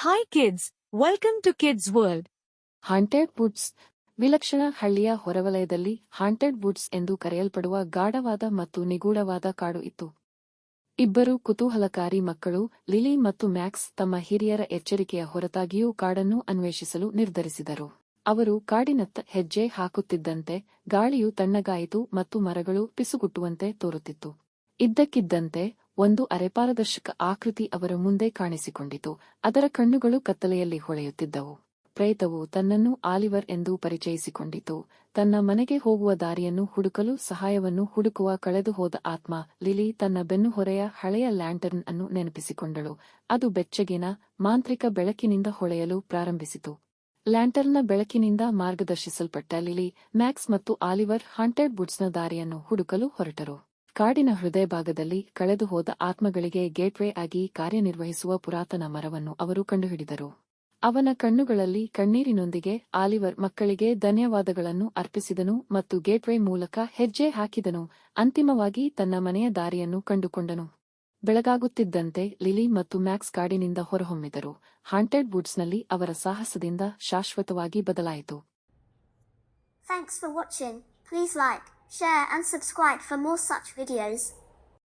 Hi kids, welcome to Kids World. Haunted Woods ವಿಲಕ್ಷಣ ಹಳ್ಳಿಯ ಹೊರವಲಯದಲ್ಲಿ ಹಾಂಟೆಡ್ ವುಡ್ಸ್ ಎಂದು ಕರೆಯಲ್ಪಡುವ ಗಾಢವಾದ ಮತ್ತು ನಿಗೂಢವಾದ ಕಾಡು ಇತ್ತು. ಇಬ್ಬರು ಕುತೂಹಲಕಾರಿ ಮಕ್ಕಳು, ಲಿಲಿ ಮತ್ತು ಮ್ಯಾಕ್ಸ್, ತಮ್ಮ ಹಿರಿಯರ ಎಚ್ಚರಿಕೆಯ ಹೊರತಾಗಿಯೂ ಕಾಡನ್ನು ಅನ್ವೇಷಿಸಲು ನಿರ್ಧರಿಸಿದರು. ಅವರು ಕಾಡಿನತ್ತ ಹೆಜ್ಜೆ ಹಾಕುತ್ತಿದ್ದಂತೆ ಗಾಳಿಯು ತಣ್ಣಗಾಯಿತು ಮತ್ತು ಮರಗಳು ಪಿಸುಗುಟ್ಟುವಂತೆ ತೋರುತ್ತಿತ್ತು. ಇದ್ದಕ್ಕಿದ್ದಂತೆ ಒಂದು ಅರೆಪಾರದರ್ಶಕ ಆಕೃತಿ ಅವರ ಮುಂದೆ ಕಾಣಿಸಿಕೊಂಡಿತು. ಅದರ ಕಣ್ಣುಗಳು ಕತ್ತಲೆಯಲ್ಲಿ ಹೊಳೆಯುತ್ತಿದ್ದವು. ಪ್ರೇತವು ತನ್ನನ್ನು ಆಲಿವರ್ ಎಂದು ಪರಿಚಯಿಸಿಕೊಂಡಿತು. ತನ್ನ ಮನೆಗೆ ಹೋಗುವ ದಾರಿಯನ್ನು ಹುಡುಕಲು ಸಹಾಯವನ್ನು ಹುಡುಕುವ ಕಳೆದುಹೋದ ಆತ್ಮ. ಲಿಲಿ ತನ್ನ ಬೆನ್ನುಹೊರೆಯ ಹಳೆಯ ಲ್ಯಾಂಟರ್ನ್ ಅನ್ನು ನೆನಪಿಸಿಕೊಂಡಳು. ಅದು ಬೆಚ್ಚಗಿನ, ಮಾಂತ್ರಿಕ ಬೆಳಕಿನಿಂದ ಹೊಳೆಯಲು ಪ್ರಾರಂಭಿಸಿತು. ಲ್ಯಾಂಟರ್ನ್ನ ಬೆಳಕಿನಿಂದ ಮಾರ್ಗದರ್ಶಿಸಲ್ಪಟ್ಟ ಲಿಲಿ, ಮ್ಯಾಕ್ಸ್ ಮತ್ತು ಆಲಿವರ್ ಹಾಂಟೆಡ್ ವುಡ್ಸ್ನ ದಾರಿಯನ್ನು ಹುಡುಕಲು ಹೊರಟರು. ಕಾಡಿನ ಹೃದಯಭಾಗದಲ್ಲಿ ಕಳೆದುಹೋದ ಆತ್ಮಗಳಿಗೆ ಗೇಟ್ವೇ ಆಗಿ ಕಾರ್ಯನಿರ್ವಹಿಸುವ ಪುರಾತನ ಮರವನ್ನು ಅವರು ಕಂಡುಹಿಡಿದರು. ಅವನ ಕಣ್ಣುಗಳಲ್ಲಿ ಕಣ್ಣೀರಿನೊಂದಿಗೆ ಆಲಿವರ್ ಮಕ್ಕಳಿಗೆ ಧನ್ಯವಾದಗಳನ್ನು ಅರ್ಪಿಸಿದನು ಮತ್ತು ಗೇಟ್ವೇ ಮೂಲಕ ಹೆಜ್ಜೆ ಹಾಕಿದನು. ಅಂತಿಮವಾಗಿ ತನ್ನ ಮನೆಯ ದಾರಿಯನ್ನು ಕಂಡುಕೊಂಡನು. ಬೆಳಗಾಗುತ್ತಿದ್ದಂತೆ ಲಿಲಿ ಮತ್ತು ಮ್ಯಾಕ್ಸ್ ಕಾಡಿನಿಂದ ಹೊರಹೊಮ್ಮಿದರು. ಹಾಂಟೆಡ್ ವುಡ್ಸ್ನಲ್ಲಿ ಅವರ ಸಾಹಸದಿಂದ ಶಾಶ್ವತವಾಗಿ ಬದಲಾಯಿತು. Thanks for watching. Please like, share and subscribe for more such videos.